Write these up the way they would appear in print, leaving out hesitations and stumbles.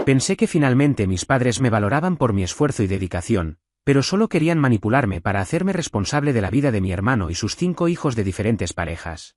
Pensé que finalmente mis padres me valoraban por mi esfuerzo y dedicación, pero solo querían manipularme para hacerme responsable de la vida de mi hermano y sus 5 hijos de diferentes parejas.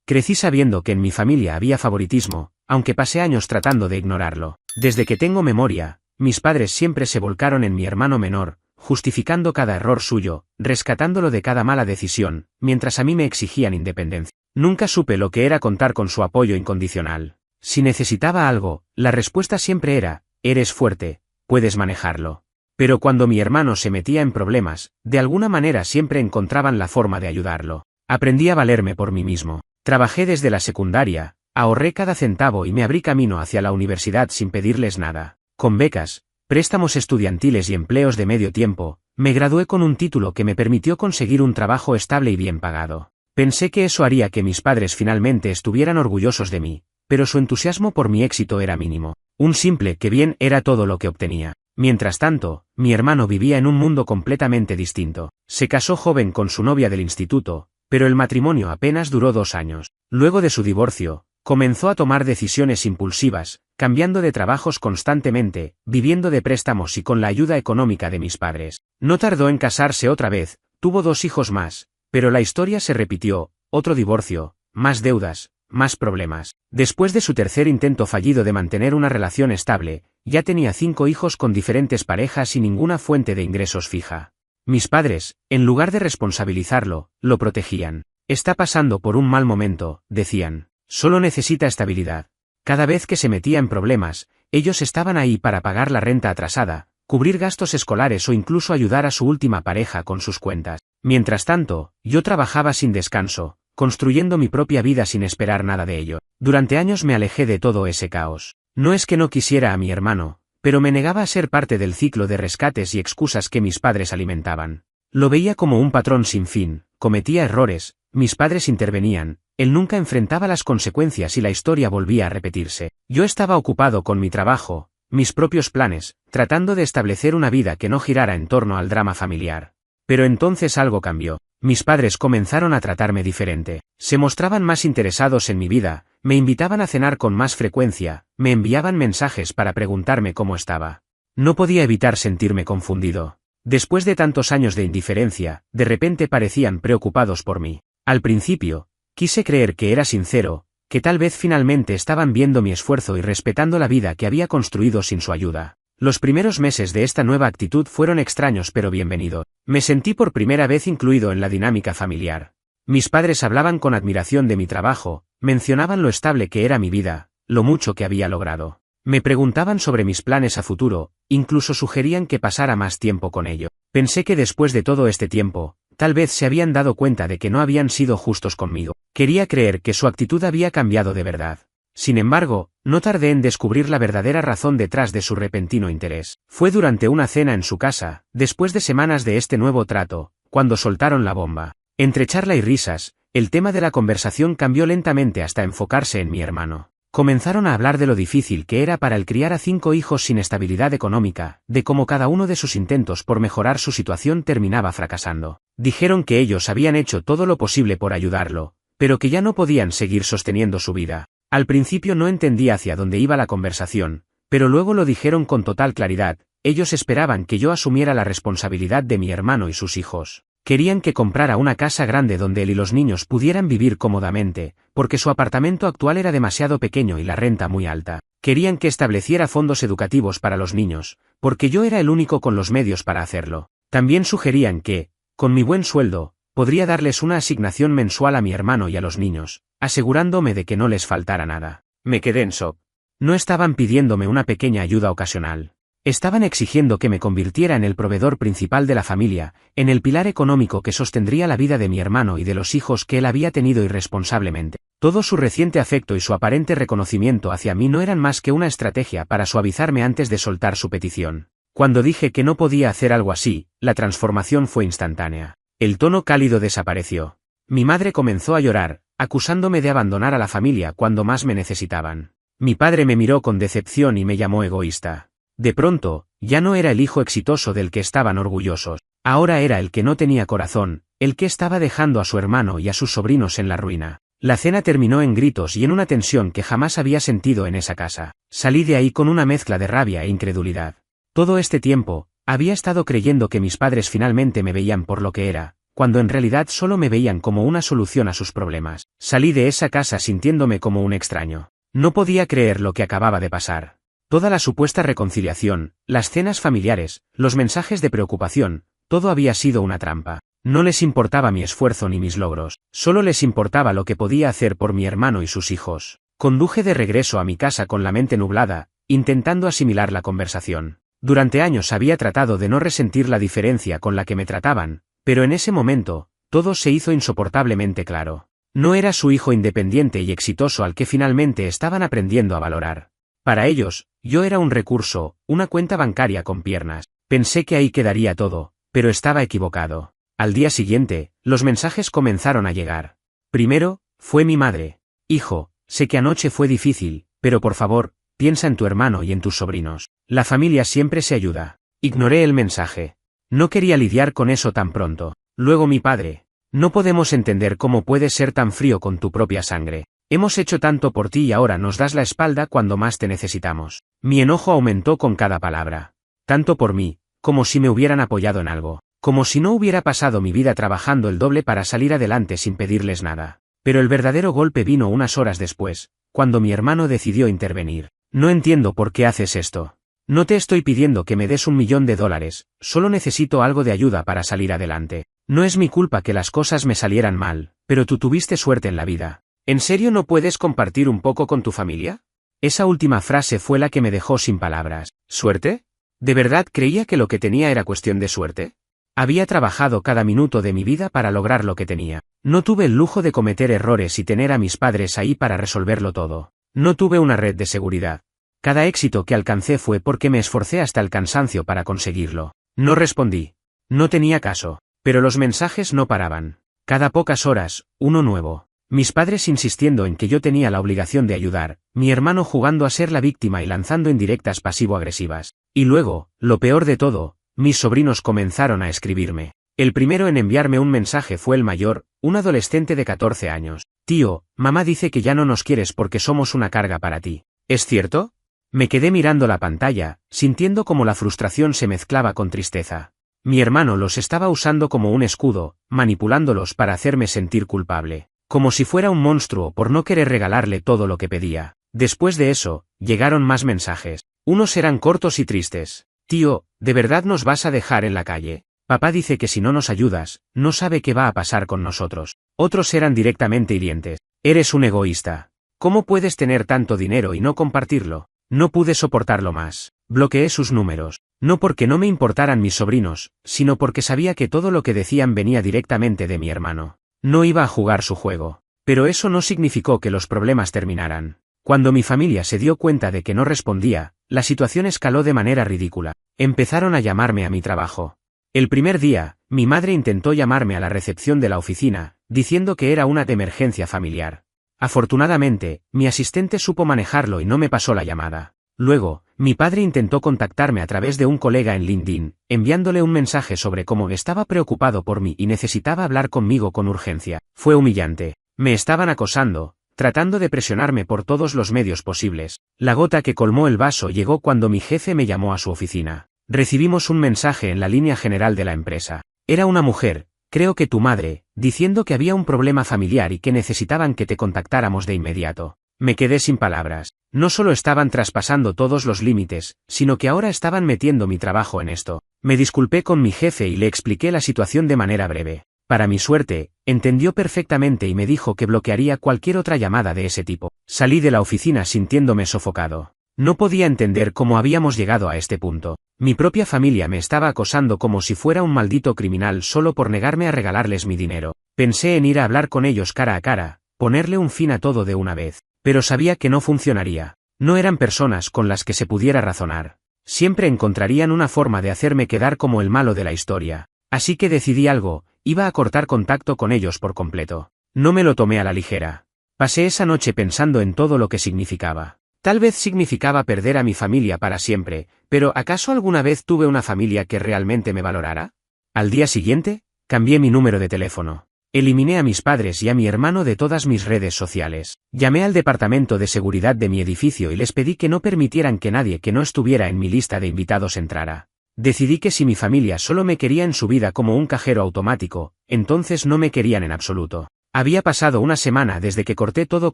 Crecí sabiendo que en mi familia había favoritismo, aunque pasé años tratando de ignorarlo. Desde que tengo memoria, mis padres siempre se volcaron en mi hermano menor, justificando cada error suyo, rescatándolo de cada mala decisión, mientras a mí me exigían independencia. Nunca supe lo que era contar con su apoyo incondicional. Si necesitaba algo, la respuesta siempre era: eres fuerte, puedes manejarlo. Pero cuando mi hermano se metía en problemas, de alguna manera siempre encontraban la forma de ayudarlo. Aprendí a valerme por mí mismo. Trabajé desde la secundaria, ahorré cada centavo y me abrí camino hacia la universidad sin pedirles nada. Con becas, préstamos estudiantiles y empleos de medio tiempo, me gradué con un título que me permitió conseguir un trabajo estable y bien pagado. Pensé que eso haría que mis padres finalmente estuvieran orgullosos de mí, pero su entusiasmo por mi éxito era mínimo. Un simple "qué bien" era todo lo que obtenía. Mientras tanto, mi hermano vivía en un mundo completamente distinto. Se casó joven con su novia del instituto, pero el matrimonio apenas duró 2 años. Luego de su divorcio, comenzó a tomar decisiones impulsivas, cambiando de trabajos constantemente, viviendo de préstamos y con la ayuda económica de mis padres. No tardó en casarse otra vez, tuvo 2 hijos más, pero la historia se repitió: otro divorcio, más deudas, más problemas. Después de su tercer intento fallido de mantener una relación estable, ya tenía 5 hijos con diferentes parejas y ninguna fuente de ingresos fija. Mis padres, en lugar de responsabilizarlo, lo protegían. Está pasando por un mal momento, decían. Solo necesita estabilidad. Cada vez que se metía en problemas, ellos estaban ahí para pagar la renta atrasada, cubrir gastos escolares o incluso ayudar a su última pareja con sus cuentas. Mientras tanto, yo trabajaba sin descanso, construyendo mi propia vida sin esperar nada de ello. Durante años me alejé de todo ese caos. No es que no quisiera a mi hermano, pero me negaba a ser parte del ciclo de rescates y excusas que mis padres alimentaban. Lo veía como un patrón sin fin, cometía errores, mis padres intervenían, él nunca enfrentaba las consecuencias y la historia volvía a repetirse. Yo estaba ocupado con mi trabajo, mis propios planes, tratando de establecer una vida que no girara en torno al drama familiar. Pero entonces algo cambió. Mis padres comenzaron a tratarme diferente. Se mostraban más interesados en mi vida, me invitaban a cenar con más frecuencia, me enviaban mensajes para preguntarme cómo estaba. No podía evitar sentirme confundido. Después de tantos años de indiferencia, de repente parecían preocupados por mí. Al principio, quise creer que era sincero, que tal vez finalmente estaban viendo mi esfuerzo y respetando la vida que había construido sin su ayuda. Los primeros meses de esta nueva actitud fueron extraños pero bienvenidos. Me sentí por primera vez incluido en la dinámica familiar. Mis padres hablaban con admiración de mi trabajo, mencionaban lo estable que era mi vida, lo mucho que había logrado. Me preguntaban sobre mis planes a futuro, incluso sugerían que pasara más tiempo con ellos. Pensé que después de todo este tiempo, tal vez se habían dado cuenta de que no habían sido justos conmigo. Quería creer que su actitud había cambiado de verdad. Sin embargo, no tardé en descubrir la verdadera razón detrás de su repentino interés. Fue durante una cena en su casa, después de semanas de este nuevo trato, cuando soltaron la bomba. Entre charla y risas, el tema de la conversación cambió lentamente hasta enfocarse en mi hermano. Comenzaron a hablar de lo difícil que era para él criar a 5 hijos sin estabilidad económica, de cómo cada uno de sus intentos por mejorar su situación terminaba fracasando. Dijeron que ellos habían hecho todo lo posible por ayudarlo, pero que ya no podían seguir sosteniendo su vida. Al principio no entendía hacia dónde iba la conversación, pero luego lo dijeron con total claridad: ellos esperaban que yo asumiera la responsabilidad de mi hermano y sus hijos. Querían que comprara una casa grande donde él y los niños pudieran vivir cómodamente, porque su apartamento actual era demasiado pequeño y la renta muy alta. Querían que estableciera fondos educativos para los niños, porque yo era el único con los medios para hacerlo. También sugerían que, con mi buen sueldo, podría darles una asignación mensual a mi hermano y a los niños, asegurándome de que no les faltara nada. Me quedé en shock. No estaban pidiéndome una pequeña ayuda ocasional. Estaban exigiendo que me convirtiera en el proveedor principal de la familia, en el pilar económico que sostendría la vida de mi hermano y de los hijos que él había tenido irresponsablemente. Todo su reciente afecto y su aparente reconocimiento hacia mí no eran más que una estrategia para suavizarme antes de soltar su petición. Cuando dije que no podía hacer algo así, la transformación fue instantánea. El tono cálido desapareció. Mi madre comenzó a llorar, acusándome de abandonar a la familia cuando más me necesitaban. Mi padre me miró con decepción y me llamó egoísta. De pronto, ya no era el hijo exitoso del que estaban orgullosos. Ahora era el que no tenía corazón, el que estaba dejando a su hermano y a sus sobrinos en la ruina. La cena terminó en gritos y en una tensión que jamás había sentido en esa casa. Salí de ahí con una mezcla de rabia e incredulidad. Todo este tiempo, había estado creyendo que mis padres finalmente me veían por lo que era, cuando en realidad solo me veían como una solución a sus problemas. Salí de esa casa sintiéndome como un extraño. No podía creer lo que acababa de pasar. Toda la supuesta reconciliación, las cenas familiares, los mensajes de preocupación, todo había sido una trampa. No les importaba mi esfuerzo ni mis logros, solo les importaba lo que podía hacer por mi hermano y sus hijos. Conduje de regreso a mi casa con la mente nublada, intentando asimilar la conversación. Durante años había tratado de no resentir la diferencia con la que me trataban, pero en ese momento, todo se hizo insoportablemente claro. No era su hijo independiente y exitoso al que finalmente estaban aprendiendo a valorar. Para ellos, yo era un recurso, una cuenta bancaria con piernas. Pensé que ahí quedaría todo, pero estaba equivocado. Al día siguiente, los mensajes comenzaron a llegar. Primero, fue mi madre. Hijo, sé que anoche fue difícil, pero por favor, piensa en tu hermano y en tus sobrinos. La familia siempre se ayuda. Ignoré el mensaje. No quería lidiar con eso tan pronto. Luego mi padre. No podemos entender cómo puedes ser tan frío con tu propia sangre. Hemos hecho tanto por ti y ahora nos das la espalda cuando más te necesitamos. Mi enojo aumentó con cada palabra. Tanto por mí, como si me hubieran apoyado en algo. Como si no hubiera pasado mi vida trabajando el doble para salir adelante sin pedirles nada. Pero el verdadero golpe vino unas horas después, cuando mi hermano decidió intervenir. No entiendo por qué haces esto. No te estoy pidiendo que me des $1.000.000, solo necesito algo de ayuda para salir adelante. No es mi culpa que las cosas me salieran mal, pero tú tuviste suerte en la vida. ¿En serio no puedes compartir un poco con tu familia? Esa última frase fue la que me dejó sin palabras. ¿Suerte? ¿De verdad creía que lo que tenía era cuestión de suerte? Había trabajado cada minuto de mi vida para lograr lo que tenía. No tuve el lujo de cometer errores y tener a mis padres ahí para resolverlo todo. No tuve una red de seguridad. Cada éxito que alcancé fue porque me esforcé hasta el cansancio para conseguirlo. No respondí. No tenía caso. Pero los mensajes no paraban. Cada pocas horas, uno nuevo. Mis padres insistiendo en que yo tenía la obligación de ayudar, mi hermano jugando a ser la víctima y lanzando indirectas pasivo-agresivas. Y luego, lo peor de todo, mis sobrinos comenzaron a escribirme. El primero en enviarme un mensaje fue el mayor, un adolescente de 14 años. Tío, mamá dice que ya no nos quieres porque somos una carga para ti. ¿Es cierto? Me quedé mirando la pantalla, sintiendo como la frustración se mezclaba con tristeza. Mi hermano los estaba usando como un escudo, manipulándolos para hacerme sentir culpable. Como si fuera un monstruo por no querer regalarle todo lo que pedía. Después de eso, llegaron más mensajes. Unos eran cortos y tristes. Tío, ¿de verdad nos vas a dejar en la calle? Papá dice que si no nos ayudas, no sabe qué va a pasar con nosotros. Otros eran directamente hirientes. Eres un egoísta. ¿Cómo puedes tener tanto dinero y no compartirlo? No pude soportarlo más. Bloqueé sus números. No porque no me importaran mis sobrinos, sino porque sabía que todo lo que decían venía directamente de mi hermano. No iba a jugar su juego. Pero eso no significó que los problemas terminaran. Cuando mi familia se dio cuenta de que no respondía, la situación escaló de manera ridícula. Empezaron a llamarme a mi trabajo. El primer día, mi madre intentó llamarme a la recepción de la oficina, diciendo que era una emergencia familiar. Afortunadamente, mi asistente supo manejarlo y no me pasó la llamada. Luego, mi padre intentó contactarme a través de un colega en LinkedIn, enviándole un mensaje sobre cómo estaba preocupado por mí y necesitaba hablar conmigo con urgencia. Fue humillante. Me estaban acosando, tratando de presionarme por todos los medios posibles. La gota que colmó el vaso llegó cuando mi jefe me llamó a su oficina. Recibimos un mensaje en la línea general de la empresa. Era una mujer, creo que tu madre, diciendo que había un problema familiar y que necesitaban que te contactáramos de inmediato. Me quedé sin palabras. No solo estaban traspasando todos los límites, sino que ahora estaban metiendo mi trabajo en esto. Me disculpé con mi jefe y le expliqué la situación de manera breve. Para mi suerte, entendió perfectamente y me dijo que bloquearía cualquier otra llamada de ese tipo. Salí de la oficina sintiéndome sofocado. No podía entender cómo habíamos llegado a este punto. Mi propia familia me estaba acosando como si fuera un maldito criminal solo por negarme a regalarles mi dinero. Pensé en ir a hablar con ellos cara a cara, ponerle un fin a todo de una vez. Pero sabía que no funcionaría. No eran personas con las que se pudiera razonar. Siempre encontrarían una forma de hacerme quedar como el malo de la historia. Así que decidí algo, iba a cortar contacto con ellos por completo. No me lo tomé a la ligera. Pasé esa noche pensando en todo lo que significaba. Tal vez significaba perder a mi familia para siempre, pero ¿acaso alguna vez tuve una familia que realmente me valorara? Al día siguiente, cambié mi número de teléfono. Eliminé a mis padres y a mi hermano de todas mis redes sociales. Llamé al departamento de seguridad de mi edificio y les pedí que no permitieran que nadie que no estuviera en mi lista de invitados entrara. Decidí que si mi familia solo me quería en su vida como un cajero automático, entonces no me querían en absoluto. Había pasado una semana desde que corté todo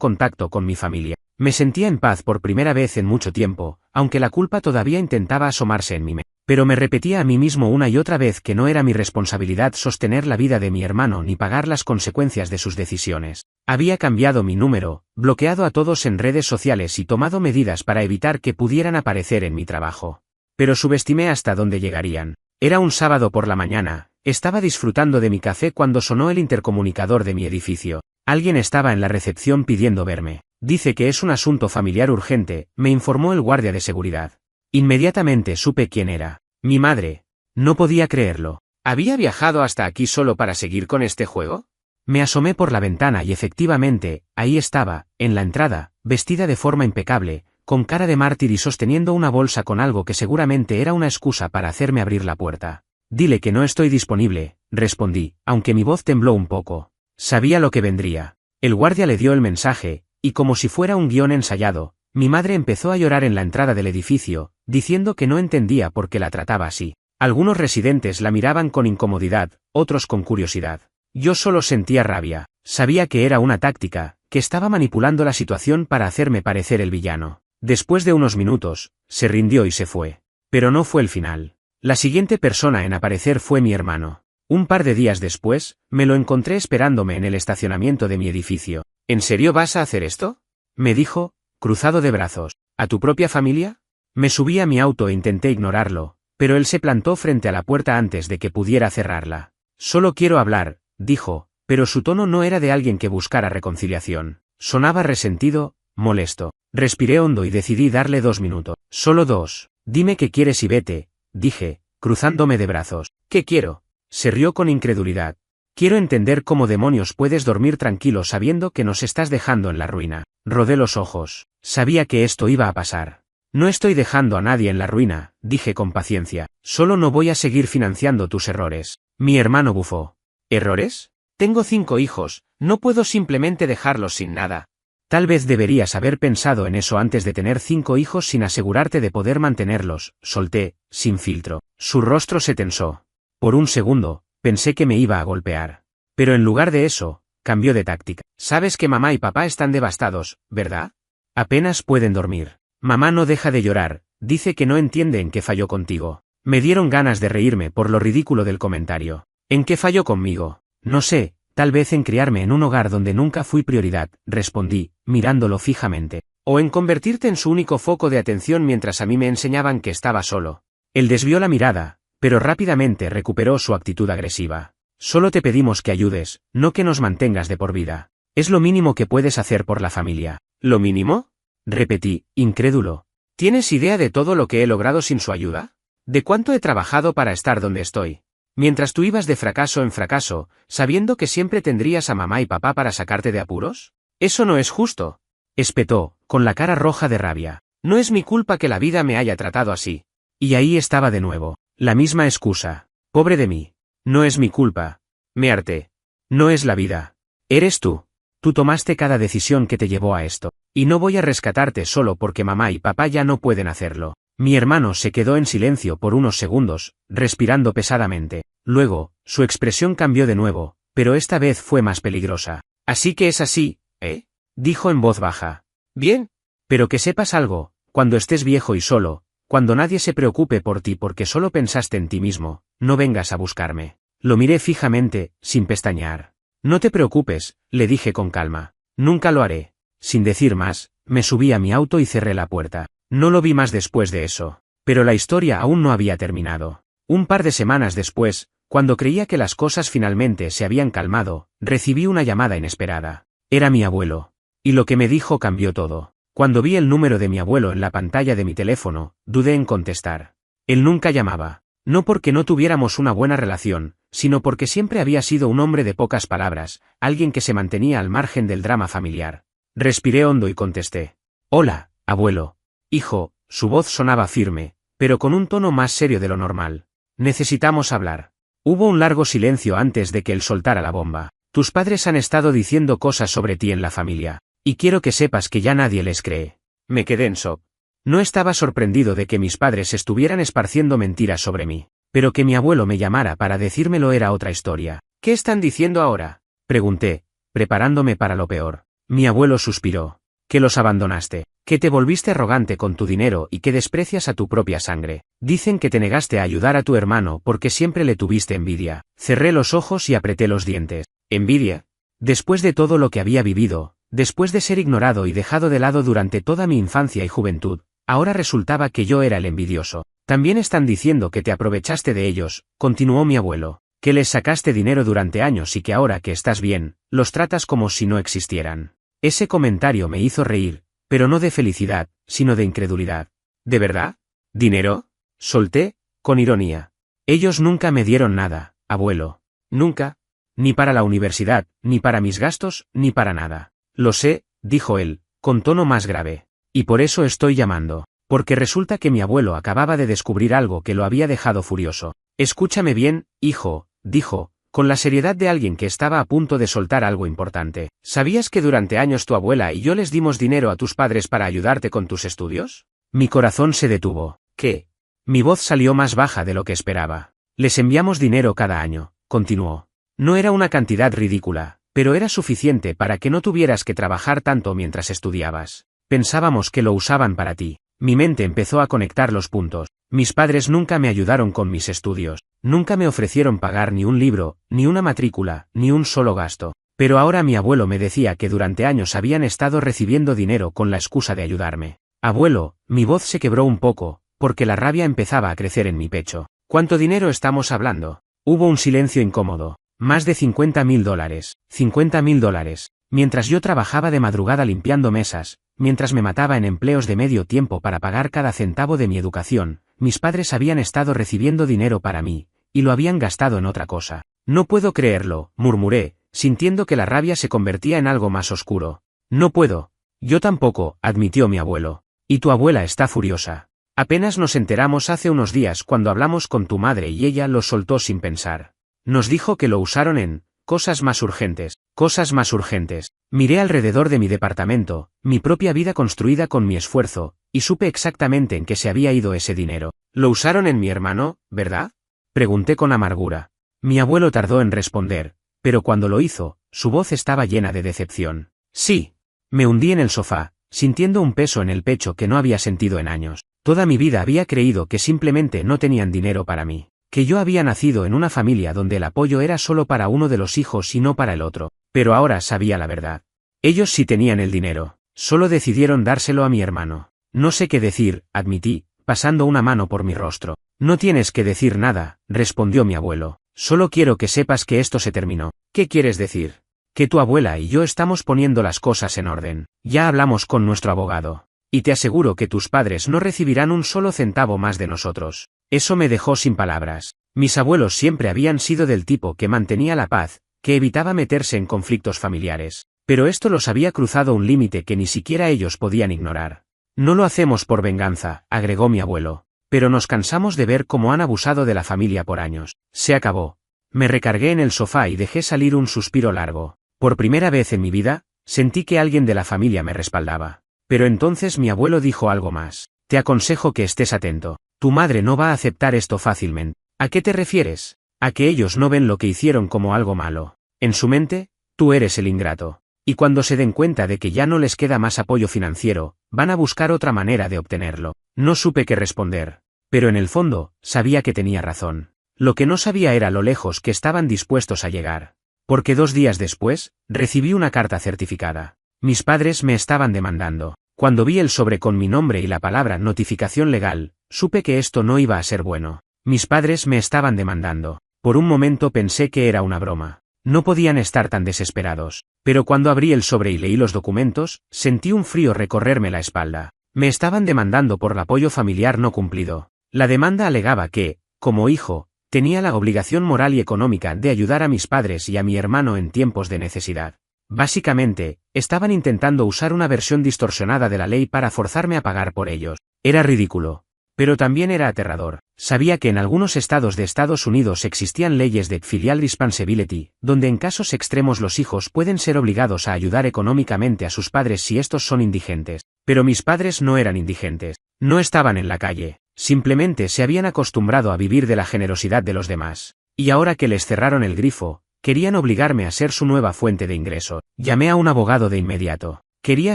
contacto con mi familia. Me sentía en paz por primera vez en mucho tiempo, aunque la culpa todavía intentaba asomarse en mi mente. Pero me repetía a mí mismo una y otra vez que no era mi responsabilidad sostener la vida de mi hermano ni pagar las consecuencias de sus decisiones. Había cambiado mi número, bloqueado a todos en redes sociales y tomado medidas para evitar que pudieran aparecer en mi trabajo. Pero subestimé hasta dónde llegarían. Era un sábado por la mañana, estaba disfrutando de mi café cuando sonó el intercomunicador de mi edificio. Alguien estaba en la recepción pidiendo verme. Dice que es un asunto familiar urgente, me informó el guardia de seguridad. Inmediatamente supe quién era. Mi madre. No podía creerlo. ¿Había viajado hasta aquí solo para seguir con este juego? Me asomé por la ventana y efectivamente, ahí estaba, en la entrada, vestida de forma impecable, con cara de mártir y sosteniendo una bolsa con algo que seguramente era una excusa para hacerme abrir la puerta. Dile que no estoy disponible, respondí, aunque mi voz tembló un poco. Sabía lo que vendría. El guardia le dio el mensaje, y como si fuera un guión ensayado, mi madre empezó a llorar en la entrada del edificio, diciendo que no entendía por qué la trataba así. Algunos residentes la miraban con incomodidad, otros con curiosidad. Yo solo sentía rabia. Sabía que era una táctica, que estaba manipulando la situación para hacerme parecer el villano. Después de unos minutos, se rindió y se fue. Pero no fue el final. La siguiente persona en aparecer fue mi hermano. Un par de días después, me lo encontré esperándome en el estacionamiento de mi edificio. ¿En serio vas a hacer esto?, me dijo, cruzado de brazos. ¿A tu propia familia? Me subí a mi auto e intenté ignorarlo, pero él se plantó frente a la puerta antes de que pudiera cerrarla. Solo quiero hablar, dijo, pero su tono no era de alguien que buscara reconciliación. Sonaba resentido, molesto. Respiré hondo y decidí darle 2 minutos. Solo 2. Dime qué quieres y vete, dije, cruzándome de brazos. ¿Qué quiero? Se rió con incredulidad. Quiero entender cómo demonios puedes dormir tranquilo sabiendo que nos estás dejando en la ruina. Rodé los ojos. Sabía que esto iba a pasar. No estoy dejando a nadie en la ruina, dije con paciencia. Solo no voy a seguir financiando tus errores. Mi hermano bufó. ¿Errores? Tengo 5 hijos, no puedo simplemente dejarlos sin nada. Tal vez deberías haber pensado en eso antes de tener 5 hijos sin asegurarte de poder mantenerlos, solté, sin filtro. Su rostro se tensó. Por un segundo, pensé que me iba a golpear. Pero en lugar de eso, cambió de táctica. Sabes que mamá y papá están devastados, ¿verdad? Apenas pueden dormir. Mamá no deja de llorar, dice que no entiende en qué falló contigo. Me dieron ganas de reírme por lo ridículo del comentario. ¿En qué falló conmigo? No sé, tal vez en criarme en un hogar donde nunca fui prioridad, respondí, mirándolo fijamente. O en convertirte en su único foco de atención mientras a mí me enseñaban que estaba solo. Él desvió la mirada, pero rápidamente recuperó su actitud agresiva. Solo te pedimos que ayudes, no que nos mantengas de por vida. Es lo mínimo que puedes hacer por la familia. ¿Lo mínimo?, repetí, incrédulo. ¿Tienes idea de todo lo que he logrado sin su ayuda? ¿De cuánto he trabajado para estar donde estoy? Mientras tú ibas de fracaso en fracaso, sabiendo que siempre tendrías a mamá y papá para sacarte de apuros. Eso no es justo, espetó, con la cara roja de rabia. No es mi culpa que la vida me haya tratado así. Y ahí estaba de nuevo, la misma excusa. Pobre de mí. No es mi culpa. Me harté. No es la vida. Eres tú. Tú tomaste cada decisión que te llevó a esto. Y no voy a rescatarte solo porque mamá y papá ya no pueden hacerlo. Mi hermano se quedó en silencio por unos segundos, respirando pesadamente. Luego, su expresión cambió de nuevo, pero esta vez fue más peligrosa. Así que es así, ¿eh?, dijo en voz baja. Bien. Pero que sepas algo, cuando estés viejo y solo, cuando nadie se preocupe por ti porque solo pensaste en ti mismo, no vengas a buscarme. Lo miré fijamente, sin pestañear. No te preocupes, le dije con calma. Nunca lo haré. Sin decir más, me subí a mi auto y cerré la puerta. No lo vi más después de eso. Pero la historia aún no había terminado. Un par de semanas después, cuando creía que las cosas finalmente se habían calmado, recibí una llamada inesperada. Era mi abuelo. Y lo que me dijo cambió todo. Cuando vi el número de mi abuelo en la pantalla de mi teléfono, dudé en contestar. Él nunca llamaba. No porque no tuviéramos una buena relación, sino porque siempre había sido un hombre de pocas palabras, alguien que se mantenía al margen del drama familiar. Respiré hondo y contesté. Hola, abuelo. Hijo, su voz sonaba firme, pero con un tono más serio de lo normal. Necesitamos hablar. Hubo un largo silencio antes de que él soltara la bomba. Tus padres han estado diciendo cosas sobre ti en la familia, y quiero que sepas que ya nadie les cree. Me quedé en shock. No estaba sorprendido de que mis padres estuvieran esparciendo mentiras sobre mí, pero que mi abuelo me llamara para decírmelo era otra historia. ¿Qué están diciendo ahora?, pregunté, preparándome para lo peor. Mi abuelo suspiró. Que los abandonaste, que te volviste arrogante con tu dinero y que desprecias a tu propia sangre. Dicen que te negaste a ayudar a tu hermano porque siempre le tuviste envidia. Cerré los ojos y apreté los dientes. ¿Envidia? Después de todo lo que había vivido, después de ser ignorado y dejado de lado durante toda mi infancia y juventud, ahora resultaba que yo era el envidioso. También están diciendo que te aprovechaste de ellos, continuó mi abuelo, que les sacaste dinero durante años y que ahora que estás bien, los tratas como si no existieran. Ese comentario me hizo reír, pero no de felicidad, sino de incredulidad. ¿De verdad? ¿Dinero? Solté, con ironía. Ellos nunca me dieron nada, abuelo. Nunca. Ni para la universidad, ni para mis gastos, ni para nada. Lo sé, dijo él, con tono más grave. Y por eso estoy llamando. Porque resulta que mi abuelo acababa de descubrir algo que lo había dejado furioso. Escúchame bien, hijo, dijo, con la seriedad de alguien que estaba a punto de soltar algo importante. ¿Sabías que durante años tu abuela y yo les dimos dinero a tus padres para ayudarte con tus estudios? Mi corazón se detuvo. ¿Qué? Mi voz salió más baja de lo que esperaba. Les enviamos dinero cada año, continuó. No era una cantidad ridícula, pero era suficiente para que no tuvieras que trabajar tanto mientras estudiabas. Pensábamos que lo usaban para ti. Mi mente empezó a conectar los puntos. Mis padres nunca me ayudaron con mis estudios, nunca me ofrecieron pagar ni un libro, ni una matrícula, ni un solo gasto. Pero ahora mi abuelo me decía que durante años habían estado recibiendo dinero con la excusa de ayudarme. Abuelo, mi voz se quebró un poco, porque la rabia empezaba a crecer en mi pecho. ¿Cuánto dinero estamos hablando? Hubo un silencio incómodo. Más de $50.000. $50.000. Mientras yo trabajaba de madrugada limpiando mesas, mientras me mataba en empleos de medio tiempo para pagar cada centavo de mi educación, mis padres habían estado recibiendo dinero para mí, y lo habían gastado en otra cosa. No puedo creerlo, murmuré, sintiendo que la rabia se convertía en algo más oscuro. No puedo. Yo tampoco, admitió mi abuelo. Y tu abuela está furiosa. Apenas nos enteramos hace unos días cuando hablamos con tu madre y ella lo soltó sin pensar. Nos dijo que lo usaron en cosas más urgentes, cosas más urgentes. Miré alrededor de mi departamento, mi propia vida construida con mi esfuerzo, y supe exactamente en qué se había ido ese dinero. ¿Lo usaron en mi hermano, verdad?, pregunté con amargura. Mi abuelo tardó en responder, pero cuando lo hizo, su voz estaba llena de decepción. Sí. Me hundí en el sofá, sintiendo un peso en el pecho que no había sentido en años. Toda mi vida había creído que simplemente no tenían dinero para mí, que yo había nacido en una familia donde el apoyo era solo para uno de los hijos y no para el otro, pero ahora sabía la verdad. Ellos sí tenían el dinero, solo decidieron dárselo a mi hermano. No sé qué decir, admití, pasando una mano por mi rostro. No tienes que decir nada, respondió mi abuelo, solo quiero que sepas que esto se terminó. ¿Qué quieres decir? Que tu abuela y yo estamos poniendo las cosas en orden. Ya hablamos con nuestro abogado. Y te aseguro que tus padres no recibirán un solo centavo más de nosotros. Eso me dejó sin palabras. Mis abuelos siempre habían sido del tipo que mantenía la paz, que evitaba meterse en conflictos familiares. Pero esto los había cruzado un límite que ni siquiera ellos podían ignorar. No lo hacemos por venganza, agregó mi abuelo. Pero nos cansamos de ver cómo han abusado de la familia por años. Se acabó. Me recargué en el sofá y dejé salir un suspiro largo. Por primera vez en mi vida, sentí que alguien de la familia me respaldaba. Pero entonces mi abuelo dijo algo más. Te aconsejo que estés atento. Tu madre no va a aceptar esto fácilmente. ¿A qué te refieres? A que ellos no ven lo que hicieron como algo malo. En su mente, tú eres el ingrato. Y cuando se den cuenta de que ya no les queda más apoyo financiero, van a buscar otra manera de obtenerlo. No supe qué responder. Pero en el fondo, sabía que tenía razón. Lo que no sabía era lo lejos que estaban dispuestos a llegar. Porque 2 días después, recibí una carta certificada. Mis padres me estaban demandando. Cuando vi el sobre con mi nombre y la palabra notificación legal, supe que esto no iba a ser bueno. Mis padres me estaban demandando. Por un momento pensé que era una broma. No podían estar tan desesperados. Pero cuando abrí el sobre y leí los documentos, sentí un frío recorrerme la espalda. Me estaban demandando por el apoyo familiar no cumplido. La demanda alegaba que, como hijo, tenía la obligación moral y económica de ayudar a mis padres y a mi hermano en tiempos de necesidad. Básicamente, estaban intentando usar una versión distorsionada de la ley para forzarme a pagar por ellos. Era ridículo. Pero también era aterrador. Sabía que en algunos estados de Estados Unidos existían leyes de filial responsibility, donde en casos extremos los hijos pueden ser obligados a ayudar económicamente a sus padres si estos son indigentes. Pero mis padres no eran indigentes. No estaban en la calle. Simplemente se habían acostumbrado a vivir de la generosidad de los demás. Y ahora que les cerraron el grifo, querían obligarme a ser su nueva fuente de ingreso. Llamé a un abogado de inmediato. Quería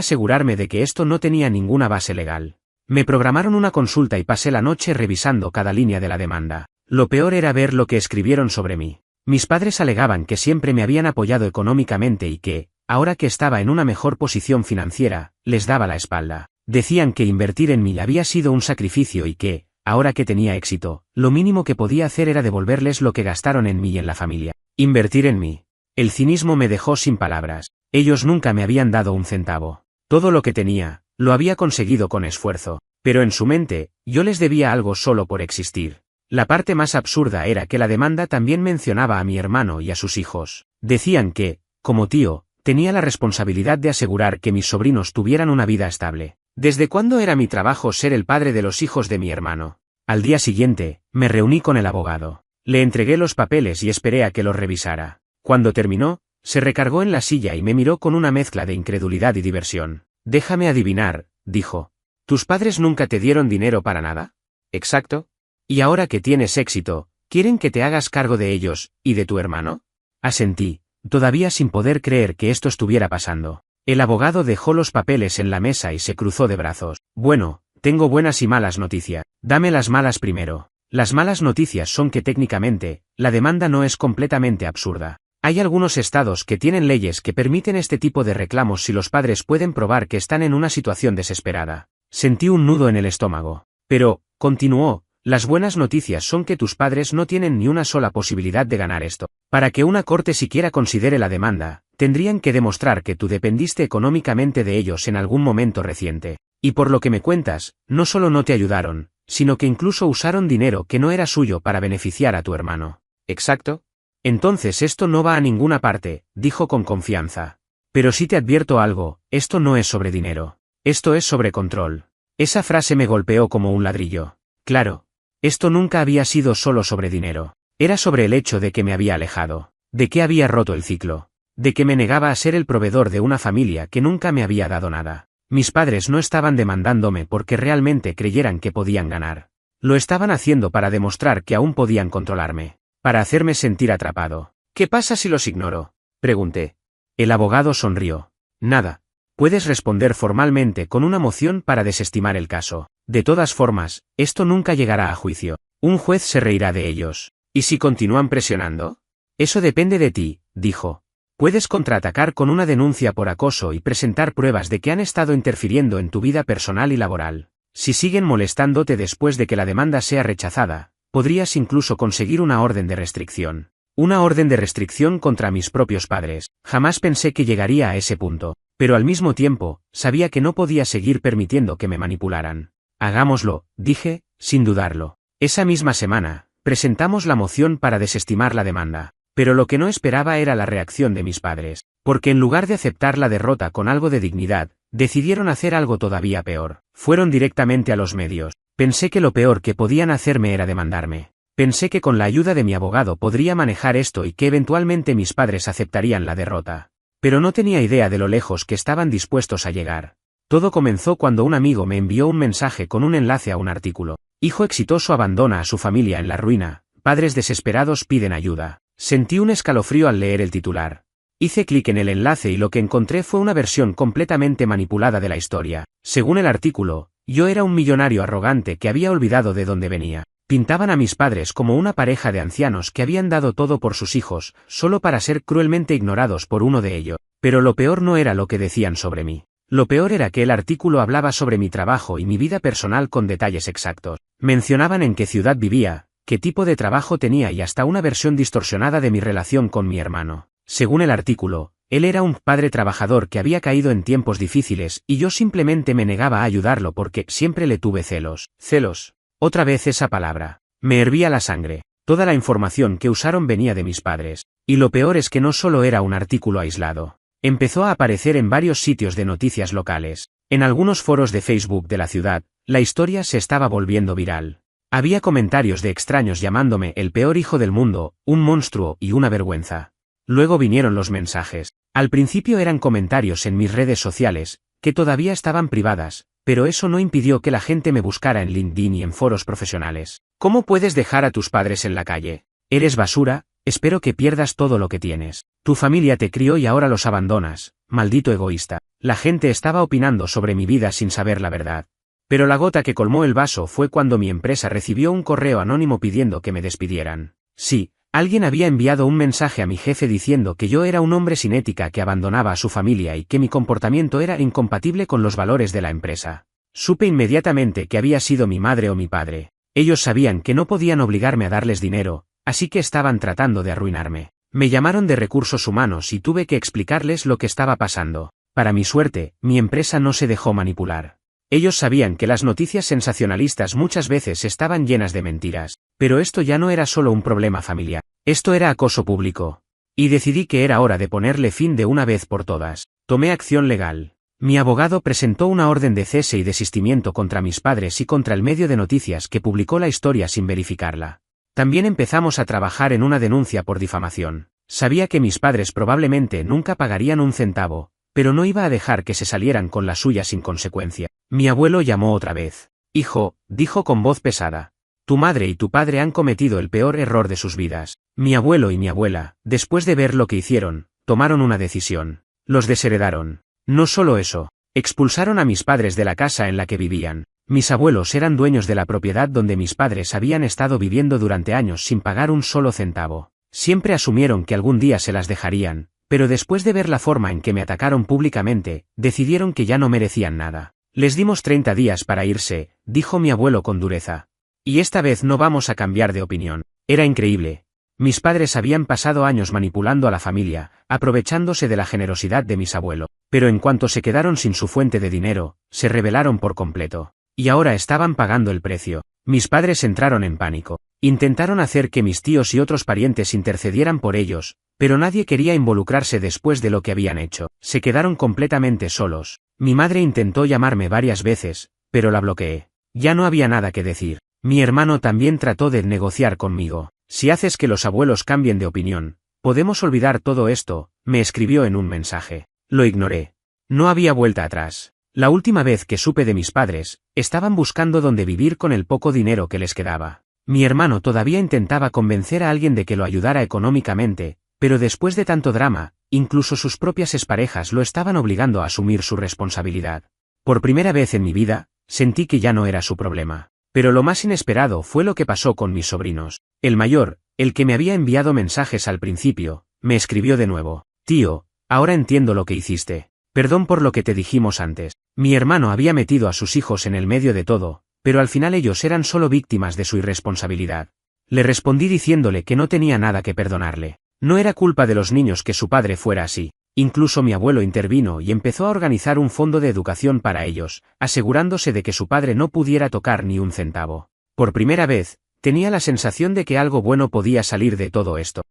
asegurarme de que esto no tenía ninguna base legal. Me programaron una consulta y pasé la noche revisando cada línea de la demanda. Lo peor era ver lo que escribieron sobre mí. Mis padres alegaban que siempre me habían apoyado económicamente y que, ahora que estaba en una mejor posición financiera, les daba la espalda. Decían que invertir en mí había sido un sacrificio y que, ahora que tenía éxito, lo mínimo que podía hacer era devolverles lo que gastaron en mí y en la familia. Invertir en mí. El cinismo me dejó sin palabras. Ellos nunca me habían dado un centavo. Todo lo que tenía, lo había conseguido con esfuerzo. Pero en su mente, yo les debía algo solo por existir. La parte más absurda era que la demanda también mencionaba a mi hermano y a sus hijos. Decían que, como tío, tenía la responsabilidad de asegurar que mis sobrinos tuvieran una vida estable. ¿Desde cuándo era mi trabajo ser el padre de los hijos de mi hermano? Al día siguiente, me reuní con el abogado. Le entregué los papeles y esperé a que los revisara. Cuando terminó, se recargó en la silla y me miró con una mezcla de incredulidad y diversión. Déjame adivinar, dijo. ¿Tus padres nunca te dieron dinero para nada? Exacto. Y ahora que tienes éxito, ¿quieren que te hagas cargo de ellos, y de tu hermano? Asentí, todavía sin poder creer que esto estuviera pasando. El abogado dejó los papeles en la mesa y se cruzó de brazos. Bueno, tengo buenas y malas noticias. Dame las malas primero. Las malas noticias son que técnicamente, la demanda no es completamente absurda. Hay algunos estados que tienen leyes que permiten este tipo de reclamos si los padres pueden probar que están en una situación desesperada. Sentí un nudo en el estómago. Pero, continuó, las buenas noticias son que tus padres no tienen ni una sola posibilidad de ganar esto. Para que una corte siquiera considere la demanda, tendrían que demostrar que tú dependiste económicamente de ellos en algún momento reciente. Y por lo que me cuentas, no solo no te ayudaron, sino que incluso usaron dinero que no era suyo para beneficiar a tu hermano. ¿Exacto? Entonces esto no va a ninguna parte, dijo con confianza. Pero sí te advierto algo, esto no es sobre dinero. Esto es sobre control. Esa frase me golpeó como un ladrillo. Claro. Esto nunca había sido solo sobre dinero. Era sobre el hecho de que me había alejado. De que había roto el ciclo. De que me negaba a ser el proveedor de una familia que nunca me había dado nada. Mis padres no estaban demandándome porque realmente creyeran que podían ganar. Lo estaban haciendo para demostrar que aún podían controlarme. Para hacerme sentir atrapado. ¿Qué pasa si los ignoro? Pregunté. El abogado sonrió. Nada. Puedes responder formalmente con una moción para desestimar el caso. De todas formas, esto nunca llegará a juicio. Un juez se reirá de ellos. ¿Y si continúan presionando? Eso depende de ti, dijo. Puedes contraatacar con una denuncia por acoso y presentar pruebas de que han estado interfiriendo en tu vida personal y laboral. Si siguen molestándote después de que la demanda sea rechazada, podrías incluso conseguir una orden de restricción. Una orden de restricción contra mis propios padres. Jamás pensé que llegaría a ese punto. Pero al mismo tiempo, sabía que no podía seguir permitiendo que me manipularan. Hagámoslo, dije, sin dudarlo. Esa misma semana, presentamos la moción para desestimar la demanda. Pero lo que no esperaba era la reacción de mis padres, porque en lugar de aceptar la derrota con algo de dignidad, decidieron hacer algo todavía peor. Fueron directamente a los medios. Pensé que lo peor que podían hacerme era demandarme. Pensé que con la ayuda de mi abogado podría manejar esto y que eventualmente mis padres aceptarían la derrota. Pero no tenía idea de lo lejos que estaban dispuestos a llegar. Todo comenzó cuando un amigo me envió un mensaje con un enlace a un artículo. Hijo exitoso abandona a su familia en la ruina, padres desesperados piden ayuda. Sentí un escalofrío al leer el titular. Hice clic en el enlace y lo que encontré fue una versión completamente manipulada de la historia. Según el artículo, yo era un millonario arrogante que había olvidado de dónde venía. Pintaban a mis padres como una pareja de ancianos que habían dado todo por sus hijos, solo para ser cruelmente ignorados por uno de ellos. Pero lo peor no era lo que decían sobre mí. Lo peor era que el artículo hablaba sobre mi trabajo y mi vida personal con detalles exactos. Mencionaban en qué ciudad vivía, qué tipo de trabajo tenía y hasta una versión distorsionada de mi relación con mi hermano. Según el artículo, él era un padre trabajador que había caído en tiempos difíciles y yo simplemente me negaba a ayudarlo porque siempre le tuve celos. Celos. Otra vez esa palabra. Me hervía la sangre. Toda la información que usaron venía de mis padres. Y lo peor es que no solo era un artículo aislado. Empezó a aparecer en varios sitios de noticias locales. En algunos foros de Facebook de la ciudad, La historia se estaba volviendo viral. Había comentarios de extraños llamándome el peor hijo del mundo, un monstruo y una vergüenza. Luego vinieron los mensajes. Al principio eran comentarios en mis redes sociales, que todavía estaban privadas, pero eso no impidió que la gente me buscara en LinkedIn y en foros profesionales. ¿Cómo puedes dejar a tus padres en la calle? Eres basura, espero que pierdas todo lo que tienes. Tu familia te crió y ahora los abandonas, maldito egoísta. La gente estaba opinando sobre mi vida sin saber la verdad. Pero la gota que colmó el vaso fue cuando mi empresa recibió un correo anónimo pidiendo que me despidieran. Sí, alguien había enviado un mensaje a mi jefe diciendo que yo era un hombre sin ética que abandonaba a su familia y que mi comportamiento era incompatible con los valores de la empresa. Supe inmediatamente que había sido mi madre o mi padre. Ellos sabían que no podían obligarme a darles dinero, así que estaban tratando de arruinarme. Me llamaron de recursos humanos y tuve que explicarles lo que estaba pasando. Para mi suerte, mi empresa no se dejó manipular. Ellos sabían que las noticias sensacionalistas muchas veces estaban llenas de mentiras, pero esto ya no era solo un problema familiar, esto era acoso público. Y decidí que era hora de ponerle fin de una vez por todas. Tomé acción legal. Mi abogado presentó una orden de cese y desistimiento contra mis padres y contra el medio de noticias que publicó la historia sin verificarla. También empezamos a trabajar en una denuncia por difamación. Sabía que mis padres probablemente nunca pagarían un centavo, pero no iba a dejar que se salieran con la suya sin consecuencia. Mi abuelo llamó otra vez. Hijo, dijo con voz pesada. Tu madre y tu padre han cometido el peor error de sus vidas. Mi abuelo y mi abuela, después de ver lo que hicieron, tomaron una decisión. Los desheredaron. No solo eso, expulsaron a mis padres de la casa en la que vivían. Mis abuelos eran dueños de la propiedad donde mis padres habían estado viviendo durante años sin pagar un solo centavo. Siempre asumieron que algún día se las dejarían, pero después de ver la forma en que me atacaron públicamente, decidieron que ya no merecían nada. Les dimos 30 días para irse, dijo mi abuelo con dureza. Y esta vez no vamos a cambiar de opinión. Era increíble. Mis padres habían pasado años manipulando a la familia, aprovechándose de la generosidad de mis abuelos, pero en cuanto se quedaron sin su fuente de dinero, se rebelaron por completo. Y ahora estaban pagando el precio. Mis padres entraron en pánico. Intentaron hacer que mis tíos y otros parientes intercedieran por ellos, pero nadie quería involucrarse después de lo que habían hecho. Se quedaron completamente solos. Mi madre intentó llamarme varias veces, pero la bloqueé. Ya no había nada que decir. Mi hermano también trató de negociar conmigo. Si haces que los abuelos cambien de opinión, podemos olvidar todo esto, me escribió en un mensaje. Lo ignoré. No había vuelta atrás. La última vez que supe de mis padres, estaban buscando dónde vivir con el poco dinero que les quedaba. Mi hermano todavía intentaba convencer a alguien de que lo ayudara económicamente, pero después de tanto drama, incluso sus propias exparejas lo estaban obligando a asumir su responsabilidad. Por primera vez en mi vida, sentí que ya no era su problema. Pero lo más inesperado fue lo que pasó con mis sobrinos. El mayor, el que me había enviado mensajes al principio, me escribió de nuevo. Tío, ahora entiendo lo que hiciste. Perdón por lo que te dijimos antes. Mi hermano había metido a sus hijos en el medio de todo, pero al final ellos eran solo víctimas de su irresponsabilidad. Le respondí diciéndole que no tenía nada que perdonarle. No era culpa de los niños que su padre fuera así. Incluso mi abuelo intervino y empezó a organizar un fondo de educación para ellos, asegurándose de que su padre no pudiera tocar ni un centavo. Por primera vez, tenía la sensación de que algo bueno podía salir de todo esto.